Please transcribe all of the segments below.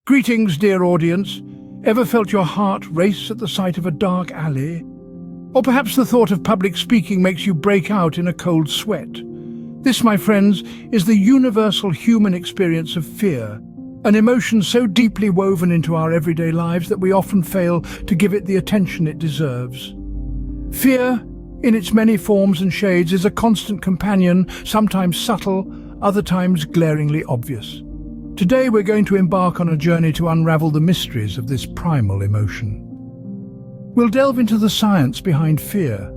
Greetings, dear audience. Ever felt your heart race at the sight of a dark alley? Or perhaps the thought of public speaking makes you break out in a cold sweat? This, my friends, is the universal human experience of fear, an emotion so deeply woven into our everyday lives that we often fail to give it the attention it deserves. Fear, in its many forms and shades, is a constant companion, sometimes subtle, other times glaringly obvious. Today we're going to embark on a journey to unravel the mysteries of this primal emotion. We'll delve into the science behind fear,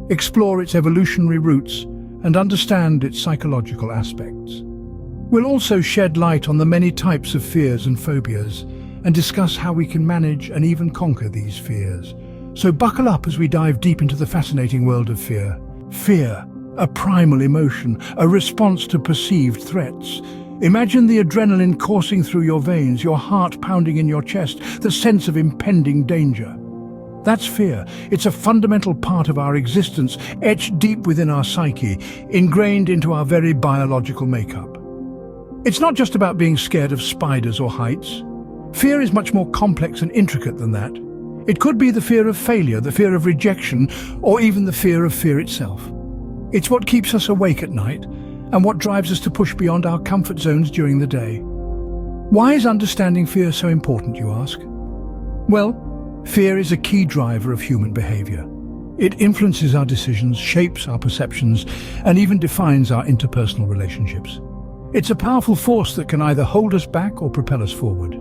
explore its evolutionary roots, and understand its psychological aspects. We'll also shed light on the many types of fears and phobias, and discuss how we can manage and even conquer these fears. So buckle up as we dive deep into the fascinating world of fear. Fear, a primal emotion, a response to perceived threats. Imagine the adrenaline coursing through your veins, your heart pounding in your chest, the sense of impending danger. That's fear. It's a fundamental part of our existence, etched deep within our psyche, ingrained into our very biological makeup. It's not just about being scared of spiders or heights. Fear is much more complex and intricate than that. It could be the fear of failure, the fear of rejection, or even the fear of fear itself. It's what keeps us awake at night, and what drives us to push beyond our comfort zones during the day. Why is understanding fear so important, you ask? Well, fear is a key driver of human behavior. It influences our decisions, shapes our perceptions, and even defines our interpersonal relationships. It's a powerful force that can either hold us back or propel us forward.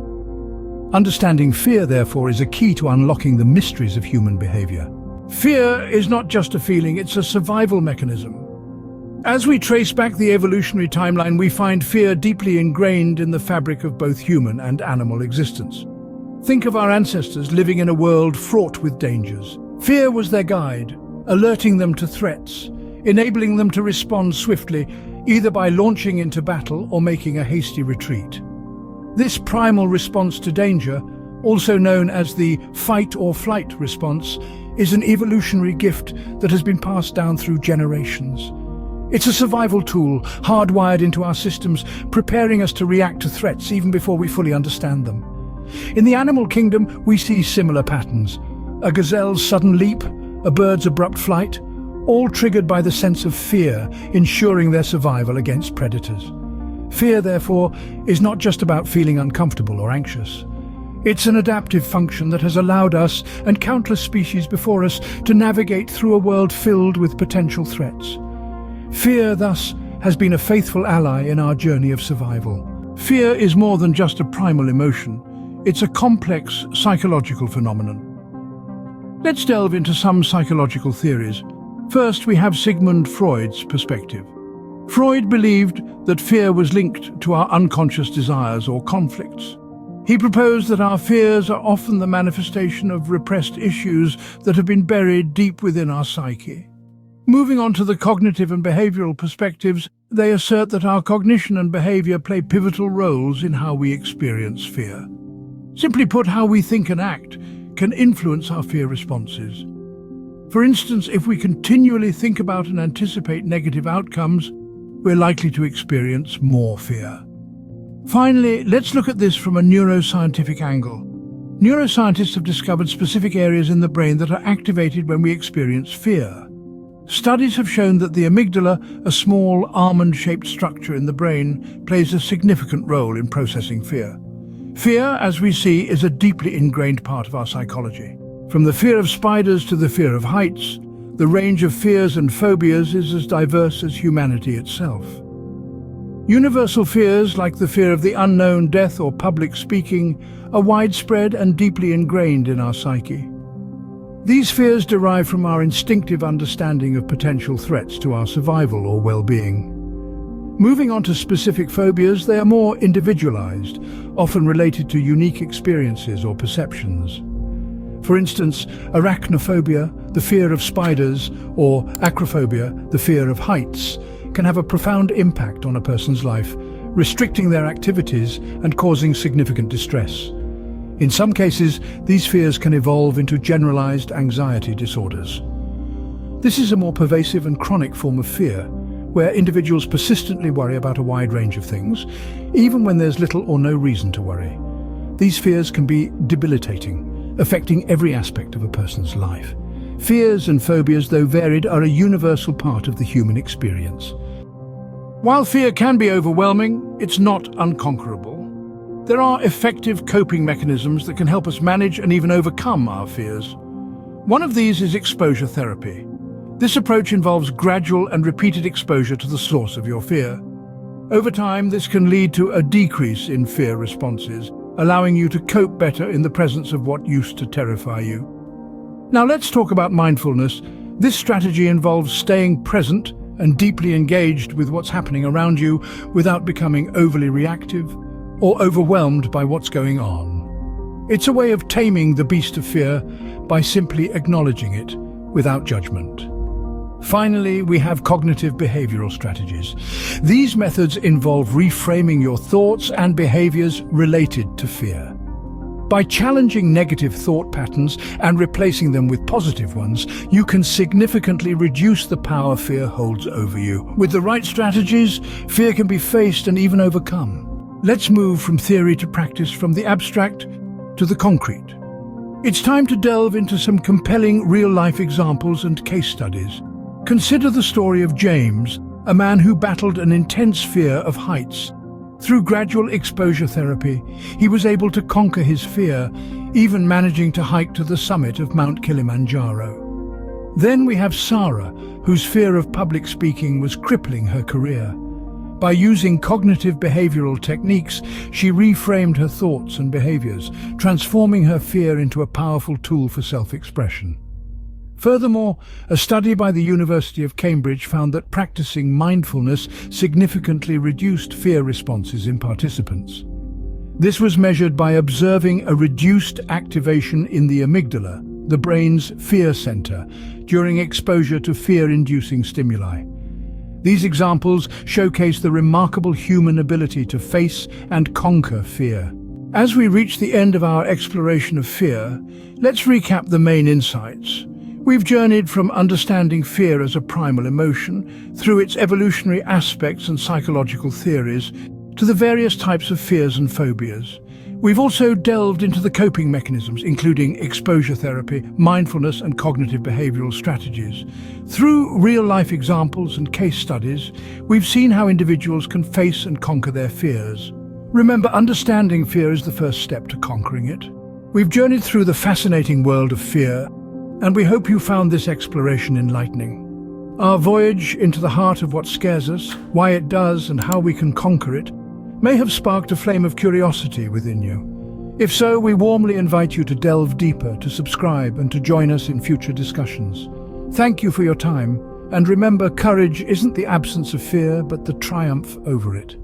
Understanding fear, therefore, is a key to unlocking the mysteries of human behavior. Fear is not just a feeling, it's a survival mechanism. As we trace back the evolutionary timeline, we find fear deeply ingrained in the fabric of both human and animal existence. Think of our ancestors living in a world fraught with dangers. Fear was their guide, alerting them to threats, enabling them to respond swiftly, either by launching into battle or making a hasty retreat. This primal response to danger, also known as the fight or flight response, is an evolutionary gift that has been passed down through generations. It's a survival tool, hardwired into our systems, preparing us to react to threats even before we fully understand them. In the animal kingdom, we see similar patterns. A gazelle's sudden leap, a bird's abrupt flight, all triggered by the sense of fear, ensuring their survival against predators. Fear, therefore, is not just about feeling uncomfortable or anxious. It's an adaptive function that has allowed us, and countless species before us, to navigate through a world filled with potential threats. Fear, thus, has been a faithful ally in our journey of survival. Fear is more than just a primal emotion. It's a complex psychological phenomenon. Let's delve into some psychological theories. First, we have Sigmund Freud's perspective. Freud believed that fear was linked to our unconscious desires or conflicts. He proposed that our fears are often the manifestation of repressed issues that have been buried deep within our psyche. Moving on to the cognitive and behavioral perspectives, they assert that our cognition and behavior play pivotal roles in how we experience fear. Simply put, how we think and act can influence our fear responses. For instance, if we continually think about and anticipate negative outcomes, we're likely to experience more fear. Finally, let's look at this from a neuroscientific angle. Neuroscientists have discovered specific areas in the brain that are activated when we experience fear. Studies have shown that the amygdala, a small almond-shaped structure in the brain, plays a significant role in processing fear. Fear, as we see, is a deeply ingrained part of our psychology. From the fear of spiders to the fear of heights, the range of fears and phobias is as diverse as humanity itself. Universal fears, like the fear of the unknown, death, or public speaking, are widespread and deeply ingrained in our psyche. These fears derive from our instinctive understanding of potential threats to our survival or well-being. Moving on to specific phobias, they are more individualized, often related to unique experiences or perceptions. For instance, arachnophobia, the fear of spiders, or acrophobia, the fear of heights, can have a profound impact on a person's life, restricting their activities and causing significant distress. In some cases, these fears can evolve into generalized anxiety disorders. This is a more pervasive and chronic form of fear, where individuals persistently worry about a wide range of things, even when there's little or no reason to worry. These fears can be debilitating, affecting every aspect of a person's life. Fears and phobias, though varied, are a universal part of the human experience. While fear can be overwhelming, it's not unconquerable. There are effective coping mechanisms that can help us manage and even overcome our fears. One of these is exposure therapy. This approach involves gradual and repeated exposure to the source of your fear. Over time, this can lead to a decrease in fear responses, allowing you to cope better in the presence of what used to terrify you. Now let's talk about mindfulness. This strategy involves staying present and deeply engaged with what's happening around you without becoming overly reactive or overwhelmed by what's going on. It's a way of taming the beast of fear by simply acknowledging it without judgment. Finally, we have cognitive behavioral strategies. These methods involve reframing your thoughts and behaviors related to fear. By challenging negative thought patterns and replacing them with positive ones, you can significantly reduce the power fear holds over you. With the right strategies, fear can be faced and even overcome. Let's move from theory to practice, from the abstract to the concrete. It's time to delve into some compelling real-life examples and case studies. Consider the story of James, a man who battled an intense fear of heights. Through gradual exposure therapy, he was able to conquer his fear, even managing to hike to the summit of Mount Kilimanjaro. Then we have Sarah, whose fear of public speaking was crippling her career. By using cognitive behavioral techniques, she reframed her thoughts and behaviors, transforming her fear into a powerful tool for self-expression. Furthermore, a study by the University of Cambridge found that practicing mindfulness significantly reduced fear responses in participants. This was measured by observing a reduced activation in the amygdala, the brain's fear center, during exposure to fear-inducing stimuli. These examples showcase the remarkable human ability to face and conquer fear. As we reach the end of our exploration of fear, let's recap the main insights. We've journeyed from understanding fear as a primal emotion, through its evolutionary aspects and psychological theories, to the various types of fears and phobias. We've also delved into the coping mechanisms, including exposure therapy, mindfulness, and cognitive behavioral strategies. Through real-life examples and case studies, we've seen how individuals can face and conquer their fears. Remember, understanding fear is the first step to conquering it. We've journeyed through the fascinating world of fear, and we hope you found this exploration enlightening. Our voyage into the heart of what scares us, why it does, and how we can conquer it, may have sparked a flame of curiosity within you. If so, we warmly invite you to delve deeper, to subscribe, and to join us in future discussions. Thank you for your time, and remember, courage isn't the absence of fear, but the triumph over it.